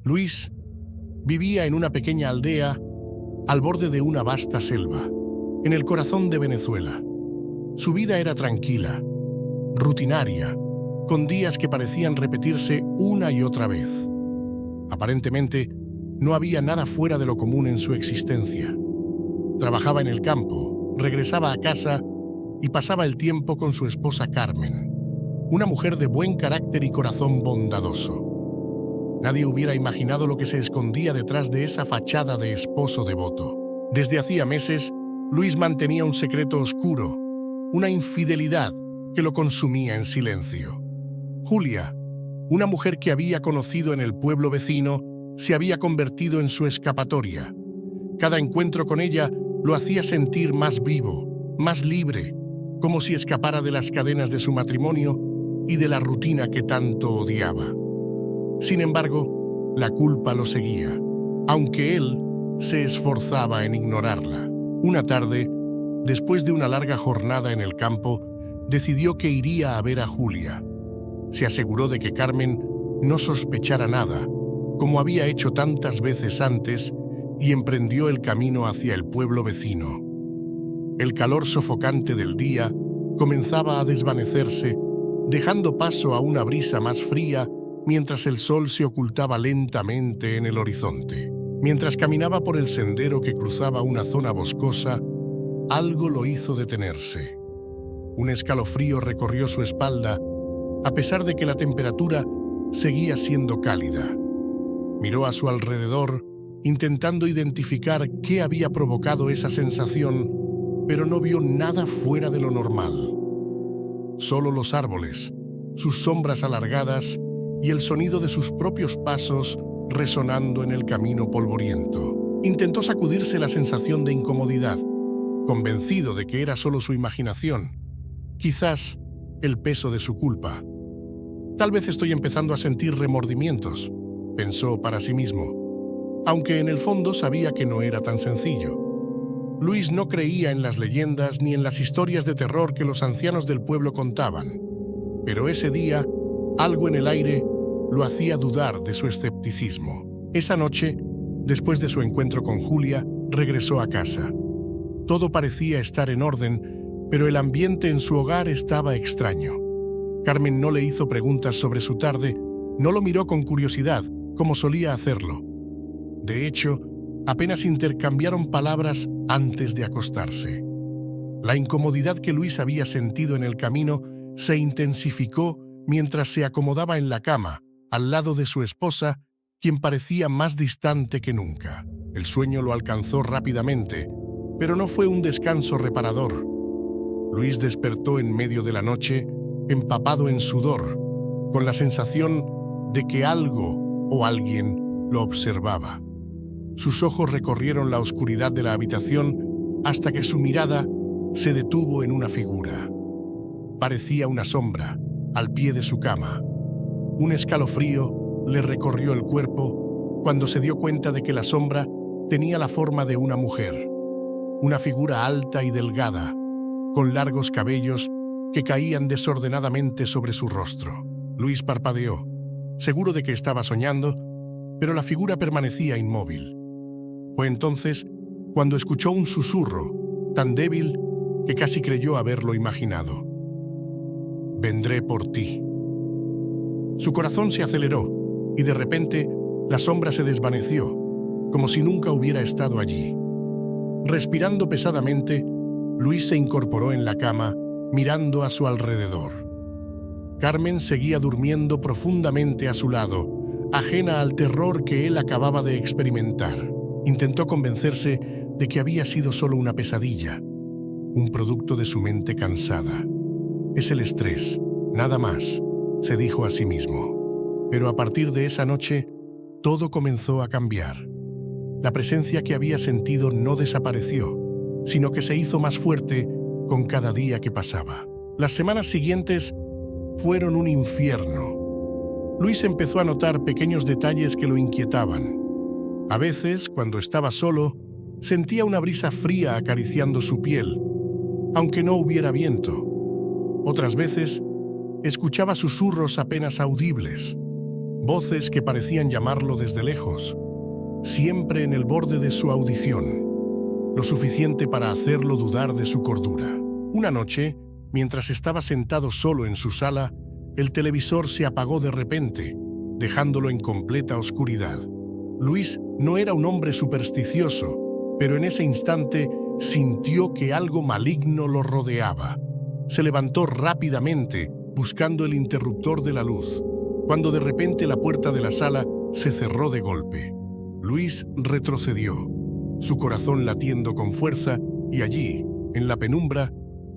Luis vivía en una pequeña aldea al borde de una vasta selva, en el corazón de Venezuela. Su vida era tranquila, rutinaria, con días que parecían repetirse una y otra vez. Aparentemente, no había nada fuera de lo común en su existencia. Trabajaba en el campo, regresaba a casa y pasaba el tiempo con su esposa Carmen, una mujer de buen carácter y corazón bondadoso. Nadie hubiera imaginado lo que se escondía detrás de esa fachada de esposo devoto. Desde hacía meses, Luis mantenía un secreto oscuro, una infidelidad que lo consumía en silencio. Julia, una mujer que había conocido en el pueblo vecino, se había convertido en su escapatoria. Cada encuentro con ella lo hacía sentir más vivo, más libre, como si escapara de las cadenas de su matrimonio y de la rutina que tanto odiaba. Sin embargo, la culpa lo seguía, aunque él se esforzaba en ignorarla. Una tarde, después de una larga jornada en el campo, decidió que iría a ver a Julia. Se aseguró de que Carmen no sospechara nada, como había hecho tantas veces antes, y emprendió el camino hacia el pueblo vecino. El calor sofocante del día comenzaba a desvanecerse, dejando paso a una brisa más fría mientras el sol se ocultaba lentamente en el horizonte. Mientras caminaba por el sendero que cruzaba una zona boscosa, algo lo hizo detenerse. Un escalofrío recorrió su espalda, a pesar de que la temperatura seguía siendo cálida. Miró a su alrededor, intentando identificar qué había provocado esa sensación, pero no vio nada fuera de lo normal. Solo los árboles, sus sombras alargadas y el sonido de sus propios pasos resonando en el camino polvoriento. Intentó sacudirse la sensación de incomodidad, convencido de que era solo su imaginación, quizás el peso de su culpa. Tal vez estoy empezando a sentir remordimientos, pensó para sí mismo, aunque en el fondo sabía que no era tan sencillo. Luis no creía en las leyendas ni en las historias de terror que los ancianos del pueblo contaban, pero ese día, algo en el aire lo hacía dudar de su escepticismo. Esa noche, después de su encuentro con Julia, regresó a casa. Todo parecía estar en orden, pero el ambiente en su hogar estaba extraño. Carmen no le hizo preguntas sobre su tarde, no lo miró con curiosidad, como solía hacerlo. De hecho, apenas intercambiaron palabras antes de acostarse. La incomodidad que Luis había sentido en el camino se intensificó mientras se acomodaba en la cama, al lado de su esposa, quien parecía más distante que nunca. El sueño lo alcanzó rápidamente, pero no fue un descanso reparador. Luis despertó en medio de la noche, empapado en sudor, con la sensación de que algo o alguien lo observaba. Sus ojos recorrieron la oscuridad de la habitación hasta que su mirada se detuvo en una figura. Parecía una sombra, al pie de su cama. Un escalofrío le recorrió el cuerpo cuando se dio cuenta de que la sombra tenía la forma de una mujer, una figura alta y delgada, con largos cabellos que caían desordenadamente sobre su rostro. Luis parpadeó, seguro de que estaba soñando, pero la figura permanecía inmóvil. Fue entonces cuando escuchó un susurro, tan débil que casi creyó haberlo imaginado. «Vendré por ti». Su corazón se aceleró y de repente la sombra se desvaneció, como si nunca hubiera estado allí. Respirando pesadamente, Luis se incorporó en la cama, mirando a su alrededor. Carmen seguía durmiendo profundamente a su lado, ajena al terror que él acababa de experimentar. Intentó convencerse de que había sido solo una pesadilla, un producto de su mente cansada. «Es el estrés, nada más», se dijo a sí mismo. Pero a partir de esa noche, todo comenzó a cambiar. La presencia que había sentido no desapareció, sino que se hizo más fuerte con cada día que pasaba. Las semanas siguientes fueron un infierno. Luis empezó a notar pequeños detalles que lo inquietaban. A veces, cuando estaba solo, sentía una brisa fría acariciando su piel, aunque no hubiera viento. Otras veces, escuchaba susurros apenas audibles, voces que parecían llamarlo desde lejos, siempre en el borde de su audición, lo suficiente para hacerlo dudar de su cordura. Una noche, mientras estaba sentado solo en su sala, el televisor se apagó de repente, dejándolo en completa oscuridad. Luis no era un hombre supersticioso, pero en ese instante sintió que algo maligno lo rodeaba. Se levantó rápidamente, buscando el interruptor de la luz, cuando de repente la puerta de la sala se cerró de golpe. Luis retrocedió, su corazón latiendo con fuerza, y allí, en la penumbra,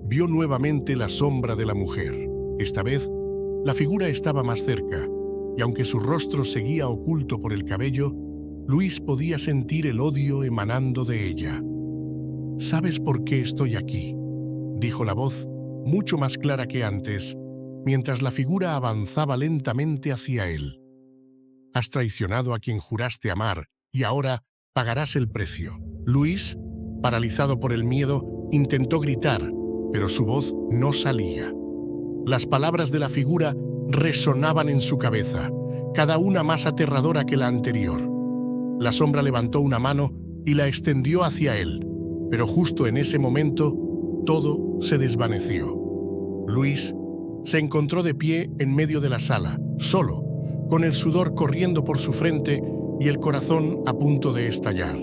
vio nuevamente la sombra de la mujer. Esta vez, la figura estaba más cerca, y aunque su rostro seguía oculto por el cabello, Luis podía sentir el odio emanando de ella. «¿Sabes por qué estoy aquí?», dijo la voz, mucho más clara que antes, mientras la figura avanzaba lentamente hacia él. «Has traicionado a quien juraste amar, y ahora pagarás el precio». Luis, paralizado por el miedo, intentó gritar, pero su voz no salía. Las palabras de la figura resonaban en su cabeza, cada una más aterradora que la anterior. La sombra levantó una mano y la extendió hacia él, pero justo en ese momento, todo se desvaneció. Luis se encontró de pie en medio de la sala, solo, con el sudor corriendo por su frente y el corazón a punto de estallar.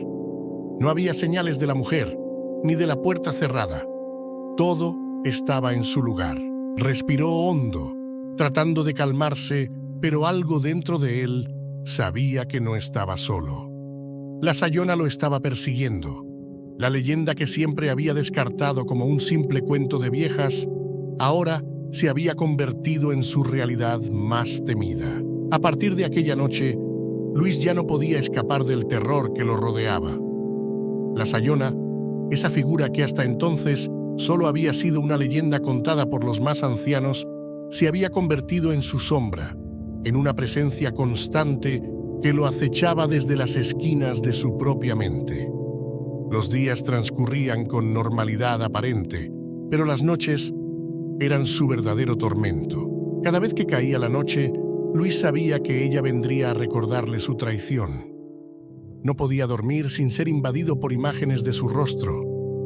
No había señales de la mujer, ni de la puerta cerrada. Todo estaba en su lugar. Respiró hondo, tratando de calmarse, pero algo dentro de él sabía que no estaba solo. La Sayona lo estaba persiguiendo. La leyenda que siempre había descartado como un simple cuento de viejas, ahora se había convertido en su realidad más temida. A partir de aquella noche, Luis ya no podía escapar del terror que lo rodeaba. La Sayona, esa figura que hasta entonces solo había sido una leyenda contada por los más ancianos, se había convertido en su sombra, en una presencia constante que lo acechaba desde las esquinas de su propia mente. Los días transcurrían con normalidad aparente, pero las noches eran su verdadero tormento. Cada vez que caía la noche, Luis sabía que ella vendría a recordarle su traición. No podía dormir sin ser invadido por imágenes de su rostro,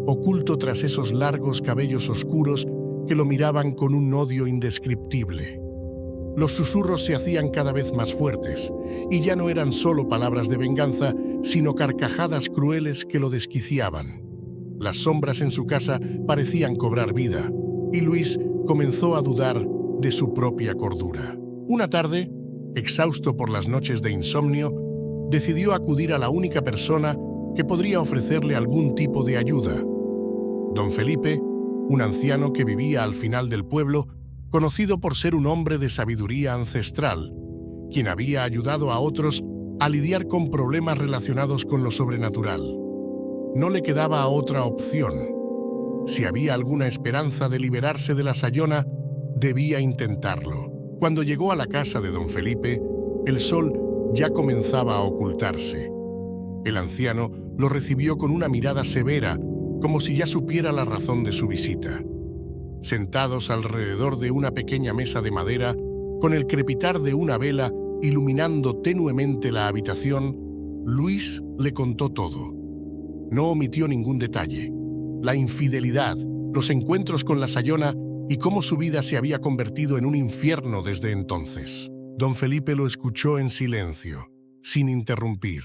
oculto tras esos largos cabellos oscuros que lo miraban con un odio indescriptible. Los susurros se hacían cada vez más fuertes, y ya no eran solo palabras de venganza, sino carcajadas crueles que lo desquiciaban. Las sombras en su casa parecían cobrar vida, y Luis comenzó a dudar de su propia cordura. Una tarde, exhausto por las noches de insomnio, decidió acudir a la única persona que podría ofrecerle algún tipo de ayuda. Don Felipe, un anciano que vivía al final del pueblo, conocido por ser un hombre de sabiduría ancestral, quien había ayudado a otros a lidiar con problemas relacionados con lo sobrenatural. No le quedaba otra opción. Si había alguna esperanza de liberarse de la Sayona, debía intentarlo. Cuando llegó a la casa de don Felipe, el sol ya comenzaba a ocultarse. El anciano lo recibió con una mirada severa, como si ya supiera la razón de su visita. Sentados alrededor de una pequeña mesa de madera, con el crepitar de una vela iluminando tenuemente la habitación, Luis le contó todo. No omitió ningún detalle. La infidelidad, los encuentros con la Sayona y cómo su vida se había convertido en un infierno desde entonces. Don Felipe lo escuchó en silencio, sin interrumpir.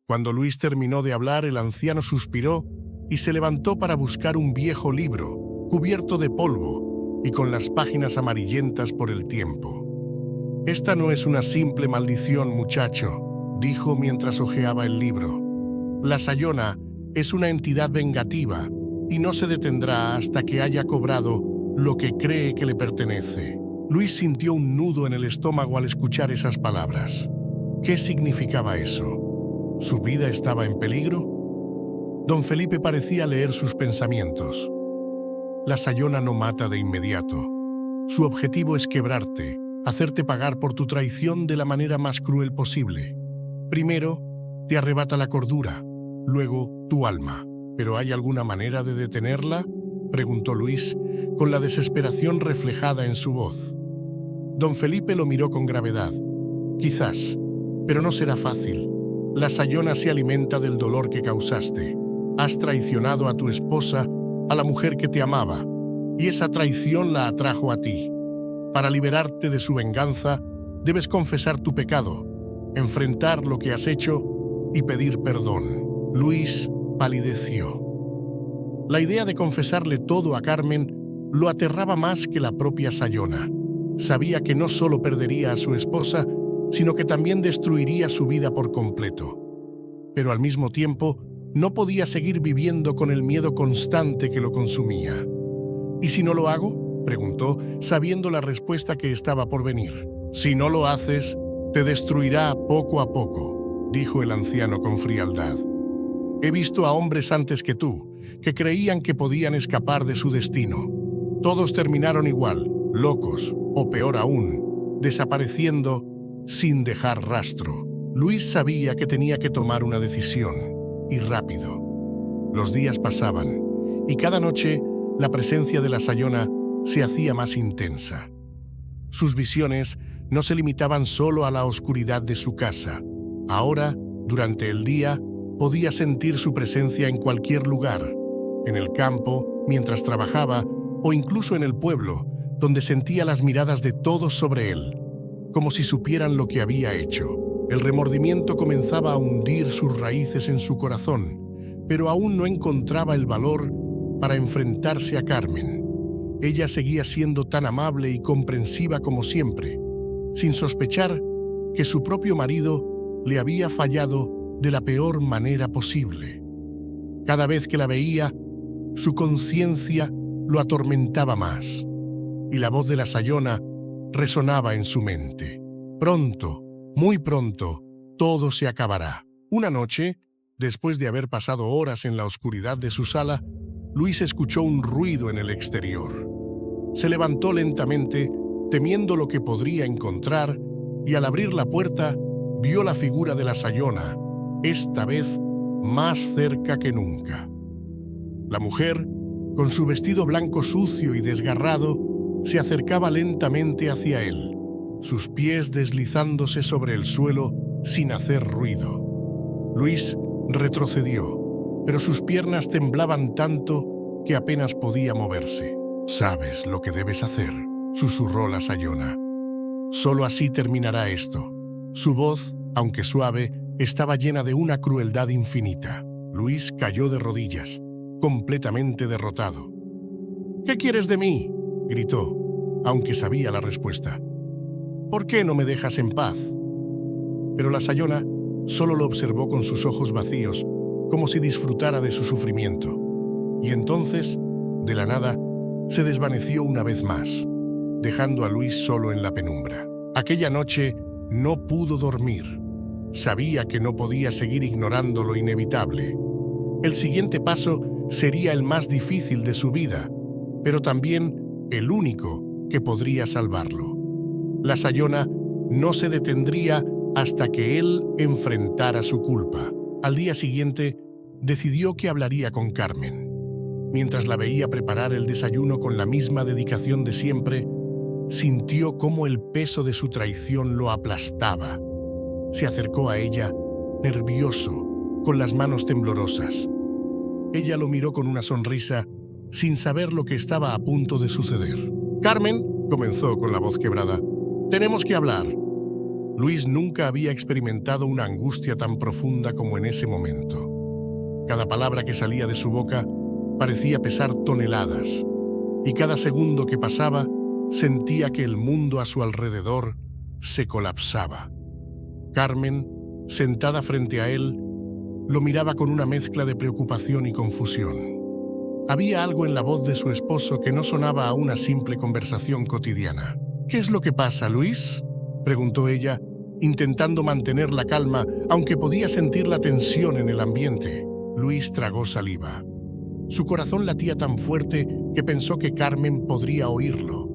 Cuando Luis terminó de hablar, el anciano suspiró y se levantó para buscar un viejo libro, cubierto de polvo y con las páginas amarillentas por el tiempo. «Esta no es una simple maldición, muchacho», dijo mientras hojeaba el libro. «La Sayona es una entidad vengativa y no se detendrá hasta que haya cobrado lo que cree que le pertenece». Luis sintió un nudo en el estómago al escuchar esas palabras. ¿Qué significaba eso? ¿Su vida estaba en peligro? Don Felipe parecía leer sus pensamientos. La Sayona no mata de inmediato. Su objetivo es quebrarte, hacerte pagar por tu traición de la manera más cruel posible. Primero, te arrebata la cordura, luego tu alma. ¿Pero hay alguna manera de detenerla?, preguntó Luis, con la desesperación reflejada en su voz. Don Felipe lo miró con gravedad. Quizás, pero no será fácil. La Sayona se alimenta del dolor que causaste. Has traicionado a tu esposa, a la mujer que te amaba, y esa traición la atrajo a ti. Para liberarte de su venganza, debes confesar tu pecado, enfrentar lo que has hecho y pedir perdón. Luis palideció. La idea de confesarle todo a Carmen lo aterraba más que la propia Sayona. Sabía que no solo perdería a su esposa, sino que también destruiría su vida por completo. Pero al mismo tiempo, no podía seguir viviendo con el miedo constante que lo consumía. ¿Y si no lo hago?, preguntó, sabiendo la respuesta que estaba por venir. Si no lo haces, te destruirá poco a poco, dijo el anciano con frialdad. He visto a hombres antes que tú, que creían que podían escapar de su destino. Todos terminaron igual, locos, o peor aún, desapareciendo sin dejar rastro. Luis sabía que tenía que tomar una decisión, y rápido. Los días pasaban, y cada noche la presencia de la Sayona se hacía más intensa. Sus visiones no se limitaban solo a la oscuridad de su casa. Ahora, durante el día, podía sentir su presencia en cualquier lugar, en el campo, mientras trabajaba, o incluso en el pueblo, donde sentía las miradas de todos sobre él, como si supieran lo que había hecho. El remordimiento comenzaba a hundir sus raíces en su corazón, pero aún no encontraba el valor para enfrentarse a Carmen. Ella seguía siendo tan amable y comprensiva como siempre, sin sospechar que su propio marido le había fallado de la peor manera posible. Cada vez que la veía, su conciencia lo atormentaba más, y la voz de la Sayona resonaba en su mente. Pronto, muy pronto, todo se acabará. Una noche, después de haber pasado horas en la oscuridad de su sala, Luis escuchó un ruido en el exterior. Se levantó lentamente, temiendo lo que podría encontrar, y al abrir la puerta, vio la figura de la Sayona, esta vez más cerca que nunca. La mujer, con su vestido blanco sucio y desgarrado, se acercaba lentamente hacia él, sus pies deslizándose sobre el suelo sin hacer ruido. Luis retrocedió, pero sus piernas temblaban tanto que apenas podía moverse. «Sabes lo que debes hacer», susurró la Sayona. «Solo así terminará esto». Su voz, aunque suave, estaba llena de una crueldad infinita. Luis cayó de rodillas, completamente derrotado. «¿Qué quieres de mí?», gritó, aunque sabía la respuesta. «¿Por qué no me dejas en paz?». Pero la Sayona solo lo observó con sus ojos vacíos, como si disfrutara de su sufrimiento. Y entonces, de la nada, se desvaneció una vez más, dejando a Luis solo en la penumbra. Aquella noche no pudo dormir. Sabía que no podía seguir ignorando lo inevitable. El siguiente paso sería el más difícil de su vida, pero también el único que podría salvarlo. La Sayona no se detendría hasta que él enfrentara su culpa. Al día siguiente, decidió que hablaría con Carmen. Mientras la veía preparar el desayuno con la misma dedicación de siempre, sintió cómo el peso de su traición lo aplastaba. Se acercó a ella, nervioso, con las manos temblorosas. Ella lo miró con una sonrisa, sin saber lo que estaba a punto de suceder. «Carmen», comenzó con la voz quebrada, «tenemos que hablar». Luis nunca había experimentado una angustia tan profunda como en ese momento. Cada palabra que salía de su boca parecía pesar toneladas, y cada segundo que pasaba sentía que el mundo a su alrededor se colapsaba. Carmen, sentada frente a él, lo miraba con una mezcla de preocupación y confusión. Había algo en la voz de su esposo que no sonaba a una simple conversación cotidiana. «¿Qué es lo que pasa, Luis?», preguntó ella, intentando mantener la calma, aunque podía sentir la tensión en el ambiente. Luis tragó saliva. Su corazón latía tan fuerte que pensó que Carmen podría oírlo.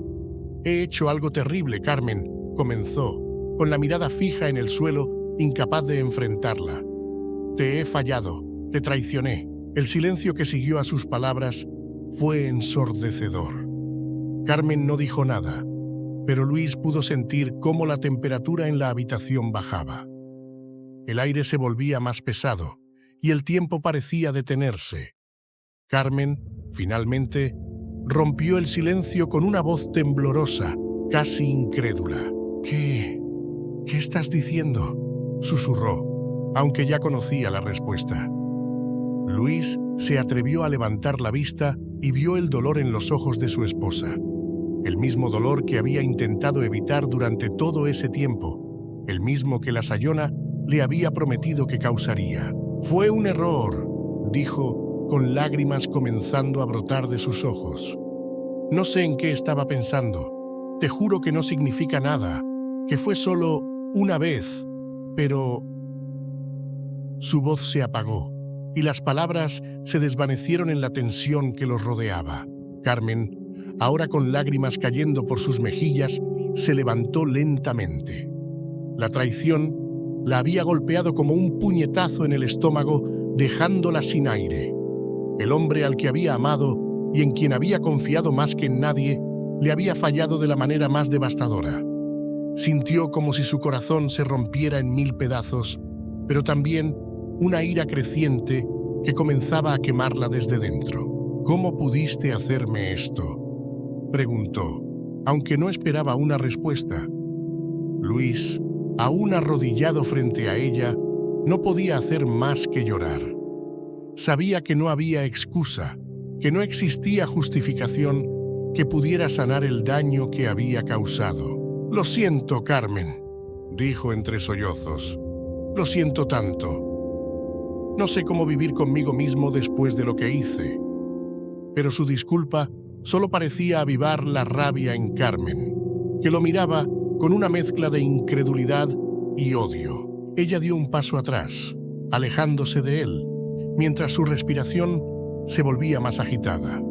«He hecho algo terrible, Carmen», comenzó, con la mirada fija en el suelo, incapaz de enfrentarla. «Te he fallado, te traicioné». El silencio que siguió a sus palabras fue ensordecedor. Carmen no dijo nada. pero Luis pudo sentir cómo la temperatura en la habitación bajaba. El aire se volvía más pesado y el tiempo parecía detenerse. Carmen, finalmente, rompió el silencio con una voz temblorosa, casi incrédula. ¿Qué estás diciendo?», susurró, aunque ya conocía la respuesta. Luis se atrevió a levantar la vista y vio el dolor en los ojos de su esposa. El mismo dolor que había intentado evitar durante todo ese tiempo, el mismo que la Sayona le había prometido que causaría. «Fue un error», dijo, con lágrimas comenzando a brotar de sus ojos. «No sé en qué estaba pensando. Te juro que no significa nada, que fue solo una vez, pero...». Su voz se apagó y las palabras se desvanecieron en la tensión que los rodeaba. Carmen, ahora con lágrimas cayendo por sus mejillas, se levantó lentamente. La traición la había golpeado como un puñetazo en el estómago, dejándola sin aire. El hombre al que había amado y en quien había confiado más que en nadie, le había fallado de la manera más devastadora. Sintió como si su corazón se rompiera en 1000 pedazos, pero también una ira creciente que comenzaba a quemarla desde dentro. «¿Cómo pudiste hacerme esto?», preguntó, aunque no esperaba una respuesta. Luis, aún arrodillado frente a ella, no podía hacer más que llorar. Sabía que no había excusa, que no existía justificación que pudiera sanar el daño que había causado. «Lo siento, Carmen», dijo entre sollozos. «Lo siento tanto. No sé cómo vivir conmigo mismo después de lo que hice». Pero su disculpa solo parecía avivar la rabia en Carmen, que lo miraba con una mezcla de incredulidad y odio. Ella dio un paso atrás, alejándose de él, mientras su respiración se volvía más agitada.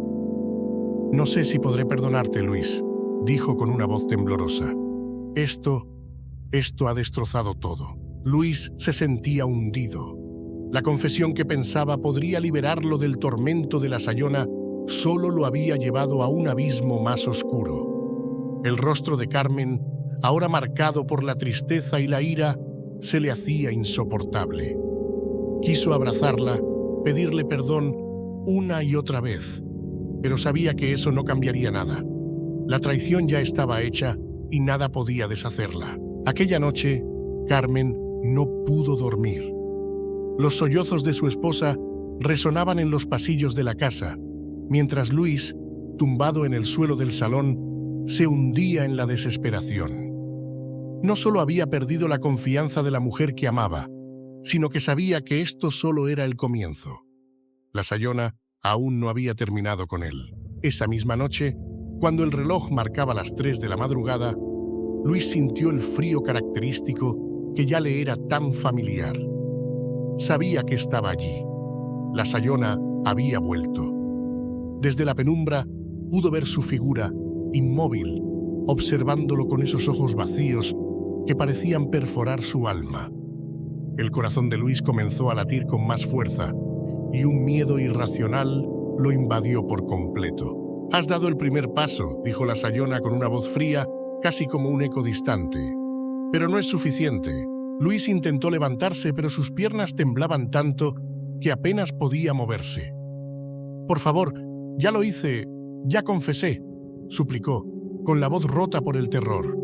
«No sé si podré perdonarte, Luis», dijo con una voz temblorosa. Esto ha destrozado todo». Luis se sentía hundido. La confesión que pensaba podría liberarlo del tormento de la Sayona solo lo había llevado a un abismo más oscuro. El rostro de Carmen, ahora marcado por la tristeza y la ira, se le hacía insoportable. Quiso abrazarla, pedirle perdón una y otra vez, pero sabía que eso no cambiaría nada. La traición ya estaba hecha y nada podía deshacerla. Aquella noche, Carmen no pudo dormir. Los sollozos de su esposa resonaban en los pasillos de la casa, mientras Luis, tumbado en el suelo del salón, se hundía en la desesperación. No solo había perdido la confianza de la mujer que amaba, sino que sabía que esto solo era el comienzo. La Sayona aún no había terminado con él. Esa misma noche, cuando el reloj marcaba las 3 de la madrugada, Luis sintió el frío característico que ya le era tan familiar. Sabía que estaba allí. La Sayona había vuelto. Desde la penumbra pudo ver su figura, inmóvil, observándolo con esos ojos vacíos que parecían perforar su alma. El corazón de Luis comenzó a latir con más fuerza y un miedo irracional lo invadió por completo. «Has dado el primer paso», dijo la Sayona con una voz fría, casi como un eco distante. «Pero no es suficiente». Luis intentó levantarse, pero sus piernas temblaban tanto que apenas podía moverse. «Por favor, ya lo hice, ya confesé», suplicó, con la voz rota por el terror.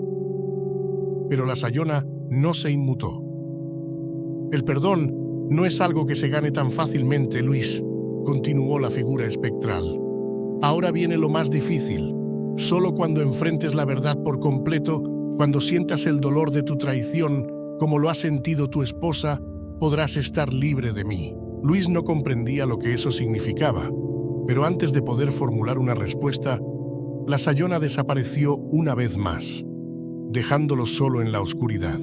Pero la Sayona no se inmutó. «El perdón no es algo que se gane tan fácilmente, Luis», continuó la figura espectral. «Ahora viene lo más difícil. Solo cuando enfrentes la verdad por completo, cuando sientas el dolor de tu traición, como lo ha sentido tu esposa, podrás estar libre de mí». Luis no comprendía lo que eso significaba, pero antes de poder formular una respuesta, la Sayona desapareció una vez más, dejándolo solo en la oscuridad.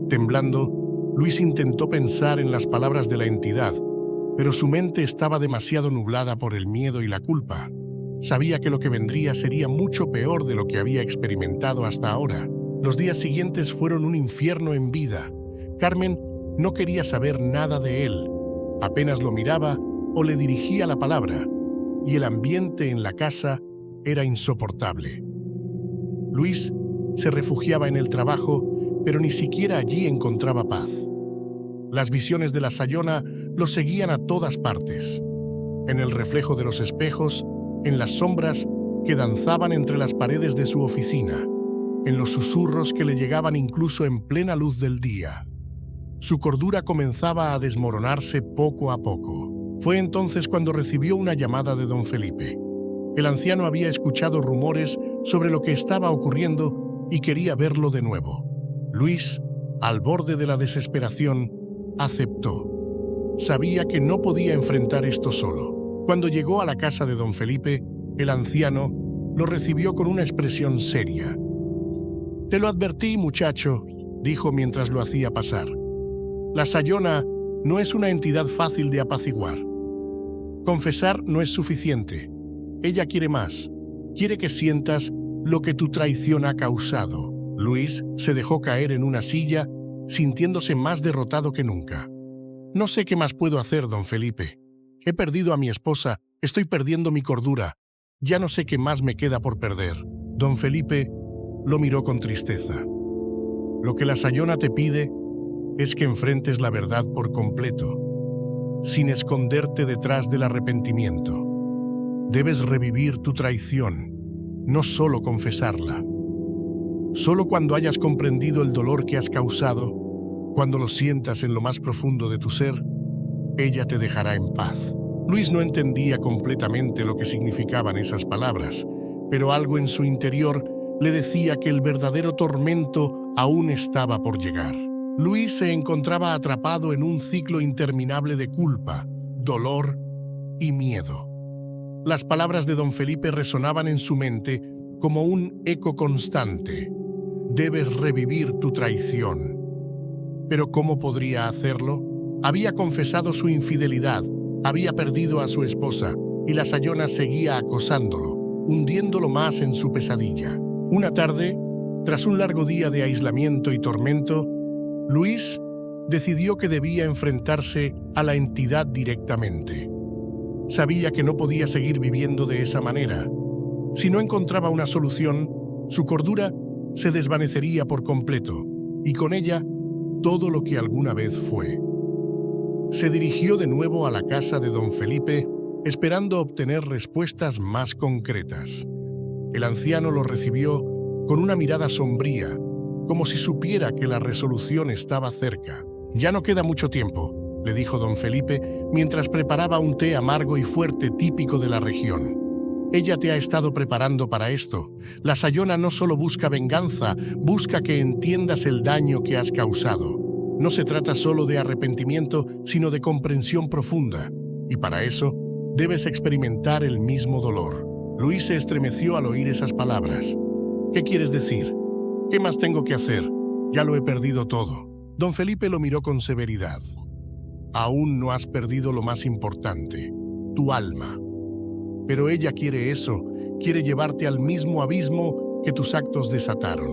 Temblando, Luis intentó pensar en las palabras de la entidad, pero su mente estaba demasiado nublada por el miedo y la culpa. Sabía que lo que vendría sería mucho peor de lo que había experimentado hasta ahora. Los días siguientes fueron un infierno en vida. Carmen no quería saber nada de él. Apenas lo miraba o le dirigía la palabra, y el ambiente en la casa era insoportable. Luis se refugiaba en el trabajo, pero ni siquiera allí encontraba paz. Las visiones de la Sayona lo seguían a todas partes, en el reflejo de los espejos, en las sombras que danzaban entre las paredes de su oficina, en los susurros que le llegaban incluso en plena luz del día. Su cordura comenzaba a desmoronarse poco a poco. Fue entonces cuando recibió una llamada de don Felipe. El anciano había escuchado rumores sobre lo que estaba ocurriendo y quería verlo de nuevo. Luis, al borde de la desesperación, aceptó. Sabía que no podía enfrentar esto solo. Cuando llegó a la casa de don Felipe, el anciano lo recibió con una expresión seria. «Te lo advertí, muchacho», dijo mientras lo hacía pasar. «La Sayona no es una entidad fácil de apaciguar. Confesar no es suficiente. Ella quiere más. Quiere que sientas lo que tu traición ha causado». Luis se dejó caer en una silla, sintiéndose más derrotado que nunca. «No sé qué más puedo hacer, don Felipe. He perdido a mi esposa, estoy perdiendo mi cordura. Ya no sé qué más me queda por perder». Don Felipe lo miró con tristeza. «Lo que la Sayona te pide es que enfrentes la verdad por completo, sin esconderte detrás del arrepentimiento. Debes revivir tu traición, no solo confesarla. Solo cuando hayas comprendido el dolor que has causado, cuando lo sientas en lo más profundo de tu ser, ella te dejará en paz». Luis no entendía completamente lo que significaban esas palabras, pero algo en su interior le decía que el verdadero tormento aún estaba por llegar. Luis se encontraba atrapado en un ciclo interminable de culpa, dolor y miedo. Las palabras de don Felipe resonaban en su mente como un eco constante. «Debes revivir tu traición». ¿Pero cómo podría hacerlo? Había confesado su infidelidad, había perdido a su esposa y la Sayona seguía acosándolo, hundiéndolo más en su pesadilla. Una tarde, tras un largo día de aislamiento y tormento, Luis decidió que debía enfrentarse a la entidad directamente. Sabía que no podía seguir viviendo de esa manera. Si no encontraba una solución, su cordura se desvanecería por completo, y con ella todo lo que alguna vez fue. Se dirigió de nuevo a la casa de don Felipe, esperando obtener respuestas más concretas. El anciano lo recibió con una mirada sombría, como si supiera que la resolución estaba cerca. «Ya no queda mucho tiempo», le dijo don Felipe, mientras preparaba un té amargo y fuerte típico de la región. «Ella te ha estado preparando para esto. La Sayona no solo busca venganza, busca que entiendas el daño que has causado. No se trata solo de arrepentimiento, sino de comprensión profunda. Y para eso, debes experimentar el mismo dolor». Luis se estremeció al oír esas palabras. «¿Qué quieres decir? ¿Qué más tengo que hacer? Ya lo he perdido todo». Don Felipe lo miró con severidad. «Aún no has perdido lo más importante, tu alma. Pero ella quiere eso, quiere llevarte al mismo abismo que tus actos desataron.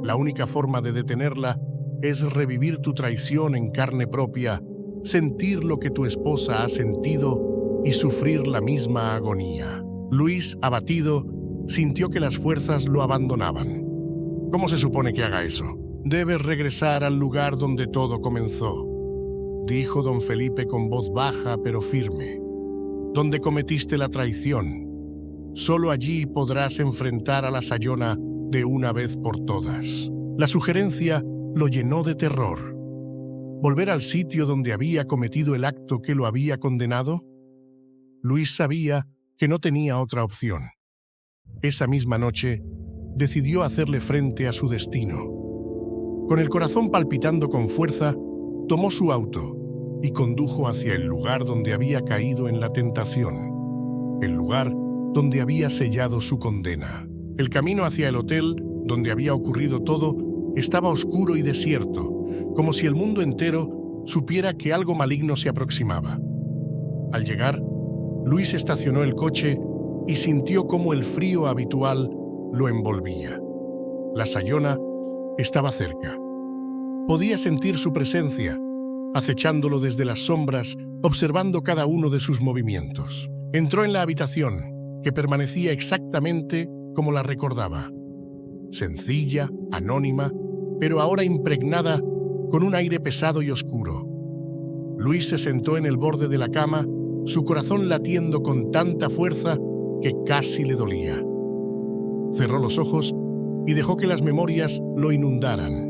La única forma de detenerla es revivir tu traición en carne propia, sentir lo que tu esposa ha sentido y sufrir la misma agonía». Luis, abatido, sintió que las fuerzas lo abandonaban. «¿Cómo se supone que haga eso? Debes regresar al lugar donde todo comenzó», dijo don Felipe con voz baja pero firme. «Donde cometiste la traición. Solo allí podrás enfrentar a la Sayona de una vez por todas». La sugerencia lo llenó de terror. ¿Volver al sitio donde había cometido el acto que lo había condenado? Luis sabía que no tenía otra opción. Esa misma noche, decidió hacerle frente a su destino. Con el corazón palpitando con fuerza, tomó su auto y condujo hacia el lugar donde había caído en la tentación, el lugar donde había sellado su condena. El camino hacia el hotel, donde había ocurrido todo, estaba oscuro y desierto, como si el mundo entero supiera que algo maligno se aproximaba. Al llegar, Luis estacionó el coche y sintió cómo el frío habitual lo envolvía. La Sayona estaba cerca. Podía sentir su presencia, acechándolo desde las sombras, observando cada uno de sus movimientos. Entró en la habitación, que permanecía exactamente como la recordaba. sencilla, anónima, pero ahora impregnada con un aire pesado y oscuro. Luis se sentó en el borde de la cama, su corazón latiendo con tanta fuerza que casi le dolía. Cerró los ojos y dejó que las memorias lo inundaran.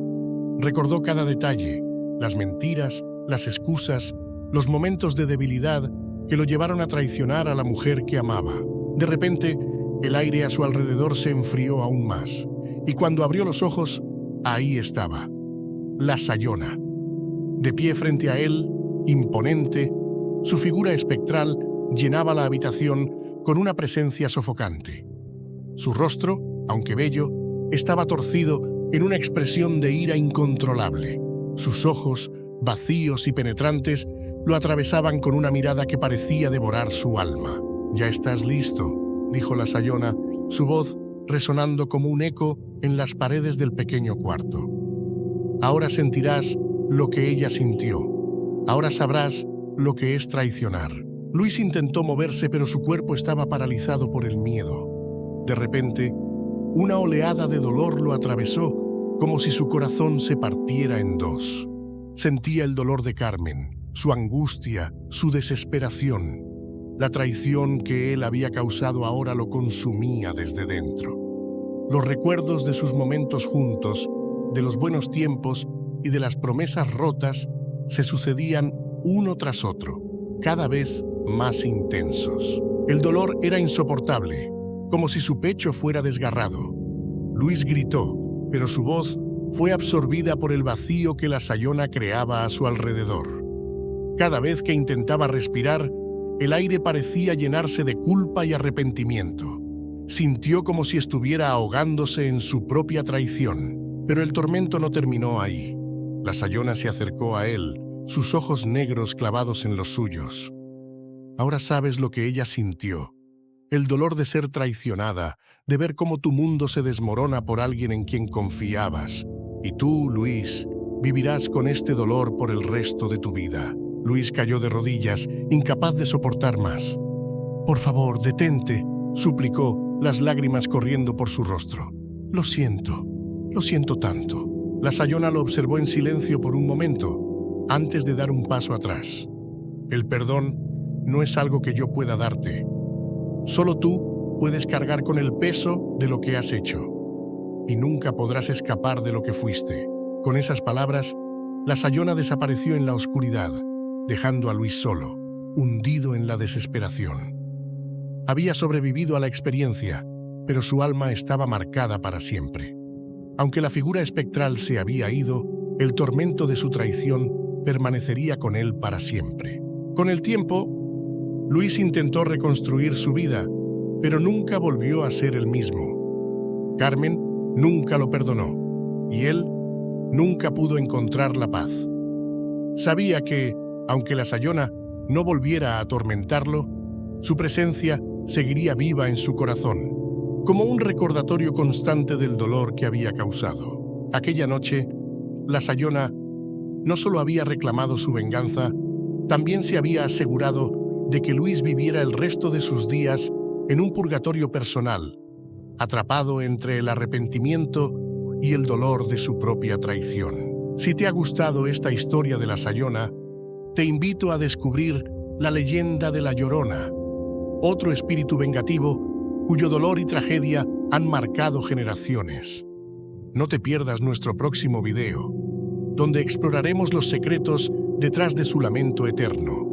Recordó cada detalle, las mentiras, las excusas, los momentos de debilidad que lo llevaron a traicionar a la mujer que amaba. De repente, el aire a su alrededor se enfrió aún más, y cuando abrió los ojos, ahí estaba, la Sayona. De pie frente a él, imponente, su figura espectral llenaba la habitación con una presencia sofocante. Su rostro, aunque bello, estaba torcido en una expresión de ira incontrolable. Sus ojos, vacíos y penetrantes, lo atravesaban con una mirada que parecía devorar su alma. «Ya estás listo», dijo la Sayona, su voz resonando como un eco en las paredes del pequeño cuarto. «Ahora sentirás lo que ella sintió. Ahora sabrás lo que es traicionar». Luis intentó moverse, pero su cuerpo estaba paralizado por el miedo. De repente, una oleada de dolor lo atravesó, como si su corazón se partiera en dos. Sentía el dolor de Carmen, su angustia, su desesperación. La traición que él había causado ahora lo consumía desde dentro. Los recuerdos de sus momentos juntos, de los buenos tiempos y de las promesas rotas se sucedían uno tras otro, cada vez más intensos. El dolor era insoportable, como si su pecho fuera desgarrado. Luis gritó, pero su voz fue absorbida por el vacío que la Sayona creaba a su alrededor. Cada vez que intentaba respirar, el aire parecía llenarse de culpa y arrepentimiento. Sintió como si estuviera ahogándose en su propia traición. Pero el tormento no terminó ahí. La Sayona se acercó a él, sus ojos negros clavados en los suyos. Ahora sabes lo que ella sintió. El dolor de ser traicionada, de ver cómo tu mundo se desmorona por alguien en quien confiabas. Y tú, Luis, vivirás con este dolor por el resto de tu vida. Luis cayó de rodillas, incapaz de soportar más. «Por favor, detente», suplicó, las lágrimas corriendo por su rostro. Lo siento tanto». La Sayona lo observó en silencio por un momento, antes de dar un paso atrás. «El perdón no es algo que yo pueda darte. Solo tú puedes cargar con el peso de lo que has hecho, y nunca podrás escapar de lo que fuiste». Con esas palabras, la Sayona desapareció en la oscuridad, dejando a Luis solo, hundido en la desesperación. Había sobrevivido a la experiencia, pero su alma estaba marcada para siempre. Aunque la figura espectral se había ido, el tormento de su traición permanecería con él para siempre. Con el tiempo, Luis intentó reconstruir su vida, pero nunca volvió a ser el mismo. Carmen nunca lo perdonó, y él nunca pudo encontrar la paz. Sabía que, aunque la Sayona no volviera a atormentarlo, su presencia seguiría viva en su corazón, como un recordatorio constante del dolor que había causado. Aquella noche, la Sayona no solo había reclamado su venganza, también se había asegurado de que Luis viviera el resto de sus días en un purgatorio personal, atrapado entre el arrepentimiento y el dolor de su propia traición. Si te ha gustado esta historia de la Sayona, te invito a descubrir la leyenda de La Llorona, otro espíritu vengativo cuyo dolor y tragedia han marcado generaciones. No te pierdas nuestro próximo video, donde exploraremos los secretos detrás de su lamento eterno.